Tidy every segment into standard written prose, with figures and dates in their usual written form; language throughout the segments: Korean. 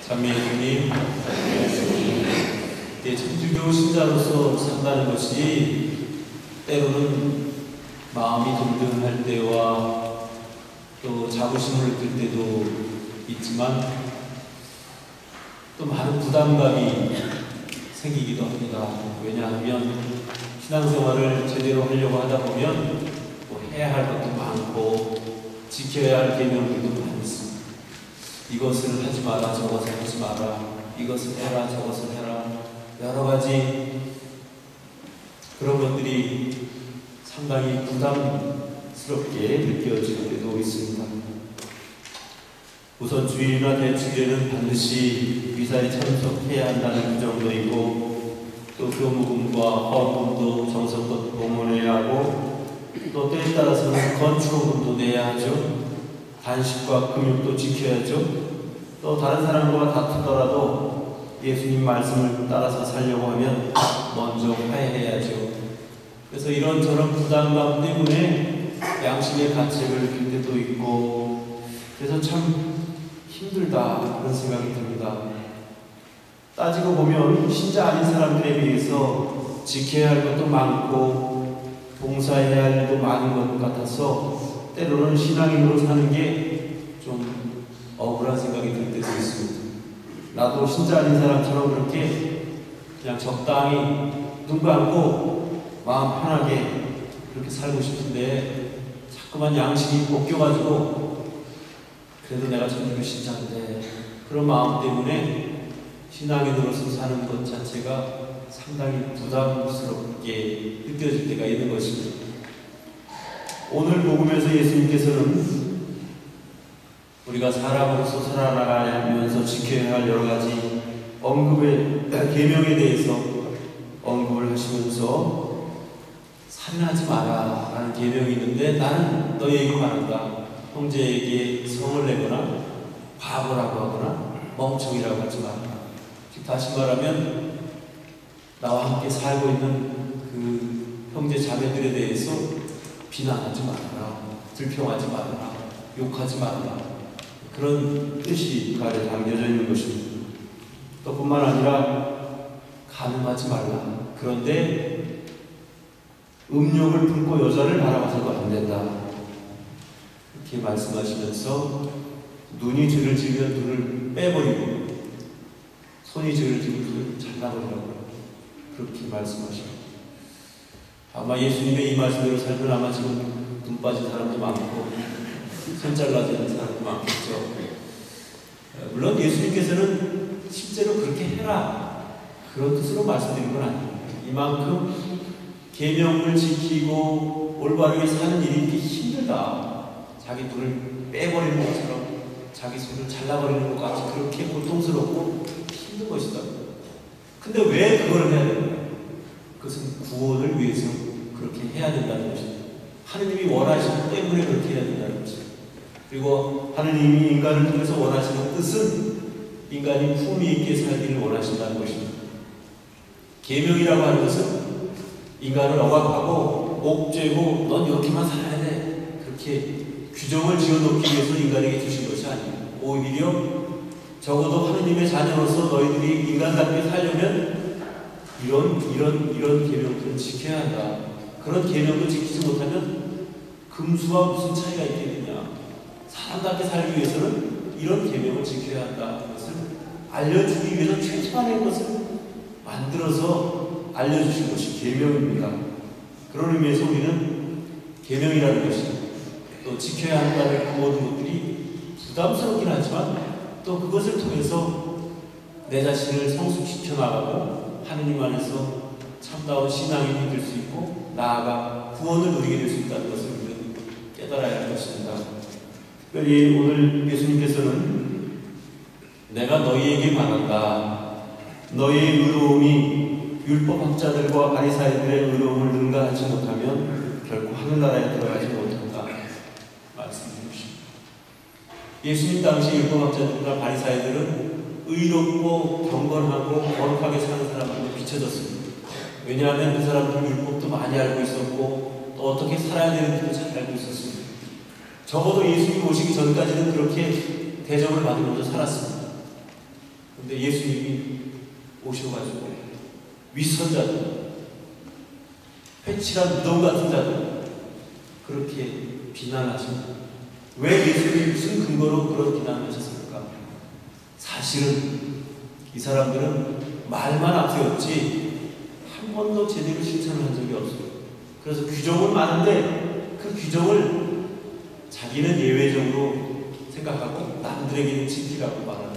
자매님, 천주교 신자로서 산다는 것이 때로는 마음이 든든할 때와 또 자부심을 느낄 때도 있지만 또 많은 부담감이 생기기도 합니다. 왜냐하면 신앙생활을 제대로 하려고 하다 보면 뭐 해야 할 것도 많고 지켜야 할 계명들도 많습니다. 이것을 하지 마라, 저것을 하지 마라, 이것을 해라, 저것을 해라, 여러 가지 그런 것들이 상당히 부담스럽게 느껴질 때도 있습니다. 우선 주일이나 대주일에는 반드시 미사에 참석해야 한다는 규정도 있고, 또 교무금과 헌금도 정성껏 봉헌해야 하고, 또 때에 따라서는 건축원금도 내야 하죠. 단식과 금욕도 지켜야죠. 또 다른 사람과 다투더라도 예수님 말씀을 따라서 살려고 하면 먼저 화해해야죠. 그래서 이런저런 부담감 때문에 양심의 가책을 느낄 때도 있고, 그래서 참 힘들다 그런 생각이 듭니다. 따지고 보면 신자 아닌 사람들에 비해서 지켜야 할 것도 많고 봉사해야 할 일도 많은 것 같아서 때로는 신앙인으로 사는 게 좀 억울한 생각이 들 때도 있습니다. 나도 신자 아닌 사람처럼 그렇게 그냥 적당히 눈 감고 마음 편하게 그렇게 살고 싶은데 자꾸만 양심이 볶여가지고 그래도 내가 천주교 신자인데 그런 마음 때문에 신앙인으로서 사는 것 자체가 상당히 부담스럽게 느껴질 때가 있는 것입니다. 오늘 복음에서 예수님께서는 우리가 사람으로서 살아나가면서 지켜야 할 여러 가지 계명에 대해서 언급을 하시면서 살인하지 마라 라는 계명이 있는데 나는 너희에게 말한다. 형제에게 성을 내거나 바보라고 하거나 멍청이라고 하지 마라. 즉 다시 말하면 나와 함께 살고 있는 그 형제 자매들에 대해서 비난하지 말아라, 불평하지 말아라, 욕하지 말아라, 그런 뜻이 가려 담겨져 있는 것입니다. 또 뿐만 아니라 간음하지 말라. 그런데 음욕을 품고 여자를 바라봐서도 안 된다. 이렇게 말씀하시면서 눈이 죄를 지으면 눈을 빼버리고 손이 죄를 지으면 손을 잘라버리라고 그렇게 말씀하십니다. 아마 예수님의 이 말씀대로 살면 아마 지금 눈 빠진 사람도 많고 손 잘라지는 사람도 많겠죠. 물론 예수님께서는 실제로 그렇게 해라 그런 뜻으로 말씀드린 건 아닙니다. 이만큼 계명을 지키고 올바르게 사는 일이 이렇게 힘들다, 자기 눈을 빼버리는 것처럼 자기 손을 잘라버리는 것 같이 그렇게 고통스럽고 힘든 것이다. 근데 왜 그걸 해야 되는가? 그것은 구원을 위해서 그렇게 해야 된다는 것입니다. 하느님이 원하시기 때문에 그렇게 해야 된다는 것입니다. 그리고 하느님이 인간을 통해서 원하시는 뜻은 인간이 품위 있게 살기를 원하신다는 것입니다. 계명이라고 하는 것은 인간을 억압하고 옥죄고 넌 이렇게만 살아야 돼 그렇게 규정을 지어놓기 위해서 인간에게 주신 것이 아닙니다. 오히려 적어도 하느님의 자녀로서 너희들이 인간답게 살려면 이런 계명들을 지켜야 한다. 그런 계명도 지키지 못하면 금수와 무슨 차이가 있겠느냐. 사람답게 살기 위해서는 이런 계명을 지켜야 한다. 그것을 알려주기 위해서 최소한의 것을 만들어서 알려주신 것이 계명입니다. 그런 의미에서 우리는 계명이라는 것이 또 지켜야 한다는 그 모든 것들이 부담스럽긴 하지만 또 그것을 통해서 내 자신을 성숙시켜 나가고 하느님 안에서 참다운 신앙인이 될 수 있고 나아가 구원을 누리게 될 수 있다는 것을 우리는 깨달아야 할 것입니다. 특별히 오늘 예수님께서는 내가 너희에게 말한다. 너희의 의로움이 율법학자들과 바리사이들의 의로움을 능가하지 못하면 결코 하늘나라에 들어가지 못한다 말씀해 주십니다. 예수님 당시 율법학자들과 바리사이들은 의롭고 경건하고 거룩하게 사는 사람들로 비춰졌습니다. 왜냐하면 그 사람들은 율법도 많이 알고 있었고 또 어떻게 살아야 되는지도 잘 알고 있었습니다. 적어도 예수님 오시기 전까지는 그렇게 대접을 받으면서 살았습니다. 근데 예수님이 오셔가지고 위선자들, 회칠한 무덤 같은 자들 그렇게 비난하십니다. 왜 예수님이 무슨 근거로 그런 비난을 하셨습니까? 사실은 이 사람들은 말만 앞세웠지 한 번도 제대로 실천을 한 적이 없어요. 그래서 규정은 많은데 그 규정을 자기는 예외적으로 생각하고 남들에게는 지키라고 말하는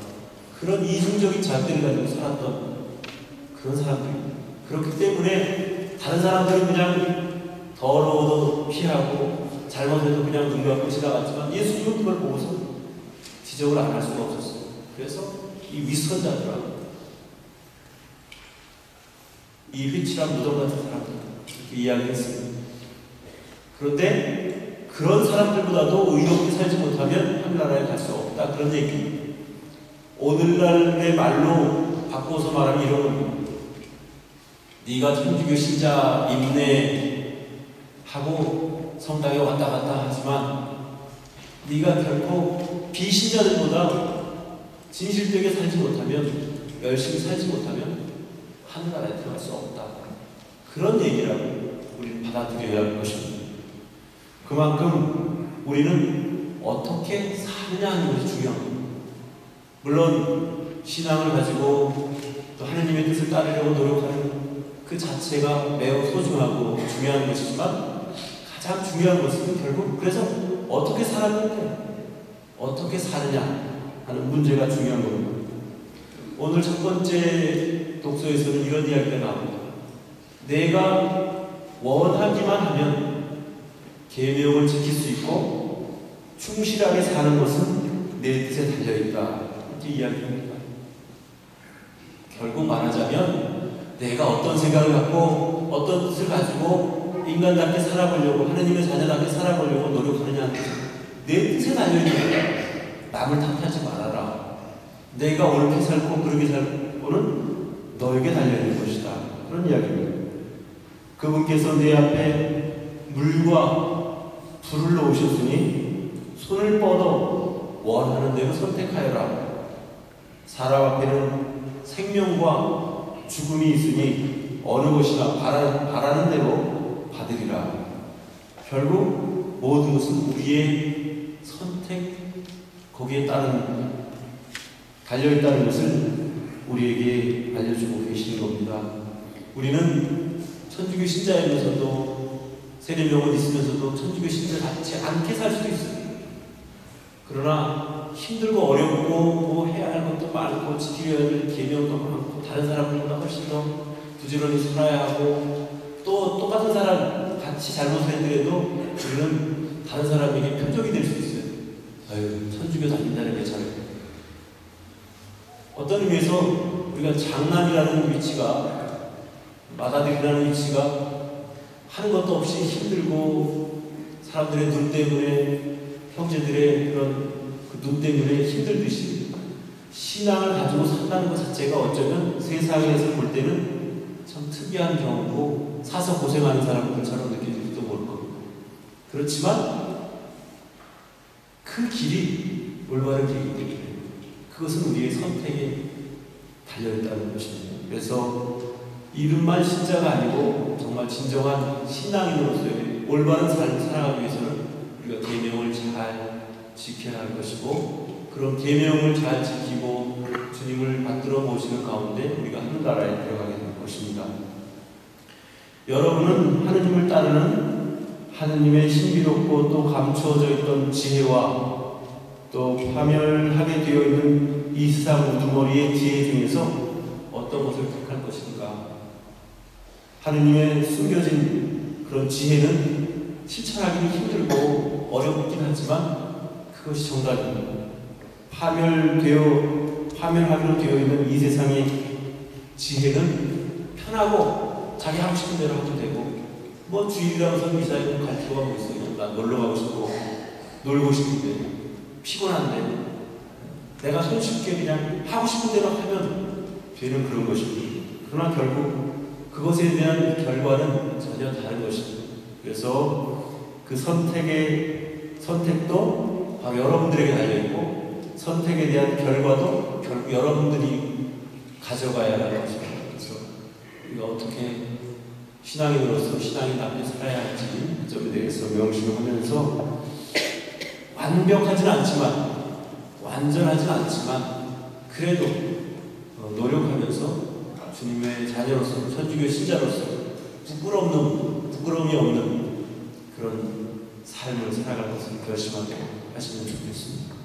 그런 이중적인 잣대를 가지고 살았던 그런 사람들입니다. 그렇기 때문에 다른 사람들은 그냥 더러워도 피하고 잘못해도 그냥 눈 감고 지나갔지만 예수님은 그걸 보고서 지적을 안 할 수가 없었어요. 그래서 이 위선자들하고 이 회칠한 무덤 같은 사람들 이렇게 이야기했습니다. 그런데 그런 사람들보다도 의롭게 살지 못하면 하늘나라에 갈 수 없다. 그런 얘기. 오늘날의 말로 바꿔서 말하면 이런 겁니다. 네가 천주교 신자 입내하고 성당에 왔다 갔다 하지만 네가 결코 비신자들보다 진실되게 살지 못하면, 열심히 살지 못하면 하늘나라에 들어갈 수 없다. 그런 얘기라고 우리는 받아들여야 할 것입니다. 그만큼 우리는 어떻게 사느냐 하는 것이 중요한 겁니다. 물론 신앙을 가지고 또 하느님의 뜻을 따르려고 노력하는 그 자체가 매우 소중하고 중요한 것이지만 가장 중요한 것은 결국 그래서 어떻게 살았는데 어떻게 사느냐 하는 문제가 중요한 겁니다. 오늘 첫 번째 독서에서는 이런 이야기가 나옵니다. 내가 원하기만 하면 계명을 지킬 수 있고 충실하게 사는 것은 내 뜻에 달려있다. 이렇게 이야기합니다. 결국 말하자면 내가 어떤 생각을 갖고 어떤 뜻을 가지고 인간답게 살아보려고 하느님의 자녀답게 살아보려고 노력하느냐는 것은 내 뜻에 달려있는 거다. 남을 탓하지 말아라. 내가 옳게 살고 그렇게 살고는 너에게 달려있는 것이다. 그런 이야기입니다. 그분께서 내 앞에 물과 불을 놓으셨으니 손을 뻗어 원하는 대로 선택하여라. 사람 앞에는 생명과 죽음이 있으니 어느 것이나 바라는 대로 받으리라. 결국 모든 것은 우리의 선택, 거기에 따른 달려있다는 것을 우리에게 알려주고 계시는 겁니다. 우리는 천주교 신자이면서도 세례명은 있으면서도 천주교 신자 같지 않게 살 수도 있어요. 그러나 힘들고 어렵고 뭐 해야 할 것도 많고 지켜야 할 계명도 많고 다른 사람들보다 훨씬 더 부지런히 살아야 하고 또 똑같은 사람 같이 잘못을 했더라도 우리는 다른 사람에게 표적이 될 수 있어요. 아유, 천주교 다닌다는 게 잘. 어떤 의미에서 우리가 장남이라는 위치가, 마다들이라는 위치가 하는 것도 없이 힘들고 사람들의 눈 때문에, 형제들의 그런 그 눈 때문에 힘들듯이 신앙을 가지고 산다는 것 자체가 어쩌면 세상에서 볼 때는 참 특이한 경우고 사서 고생하는 사람들처럼 느껴질지도 모를 겁니다. 그렇지만 그 길이 올바른 길이기 때문에 그것은 우리의 선택에 달려있다는 것입니다. 그래서 이름만 신자가 아니고 정말 진정한 신앙인으로서의 올바른 삶을 살아가기 위해서는 우리가 계명을 잘 지켜야 할 것이고, 그런 계명을 잘 지키고 주님을 받들어 모시는 가운데 우리가 하늘나라에 들어가게 될 것입니다. 여러분은 하느님을 따르는 하느님의 신비롭고 또 감추어져 있던 지혜와 또 파멸하게 되어 있는 이 세상 우두머리의 지혜 중에서 어떤 것을 택할 것인가? 하느님의 숨겨진 그런 지혜는 실천하기는 힘들고 어렵긴 하지만 그것이 정답입니다. 파멸하기로 되어 있는 이 세상의 지혜는 편하고 자기 하고 싶은 대로 하면 되고, 뭐 주일이라고 해서 미사일 갈 필요가 뭐 있어요. 난 놀러 가고 싶고 놀고 싶은데 피곤한데 내가 손쉽게 그냥 하고 싶은 대로 하면 되는 그런 것입니다. 그러나 결국 그것에 대한 결과는 전혀 다른 것입니다. 그래서 그 선택도 바로 여러분들에게 달려있고, 선택에 대한 결과도 결국 여러분들이 가져가야 할 것이다. 그래서 우리가 어떻게 신앙인으로서 신앙인답게 살아야 할지 그 점에 대해서 명심을 하면서 완벽하진 않지만 완전하진 않지만 그래도 노력하면서 주님의 자녀로서 천주교 신자로서 부끄러움이 없는 그런 삶을 살아갈 것을 결심하게 하시면 좋겠습니다.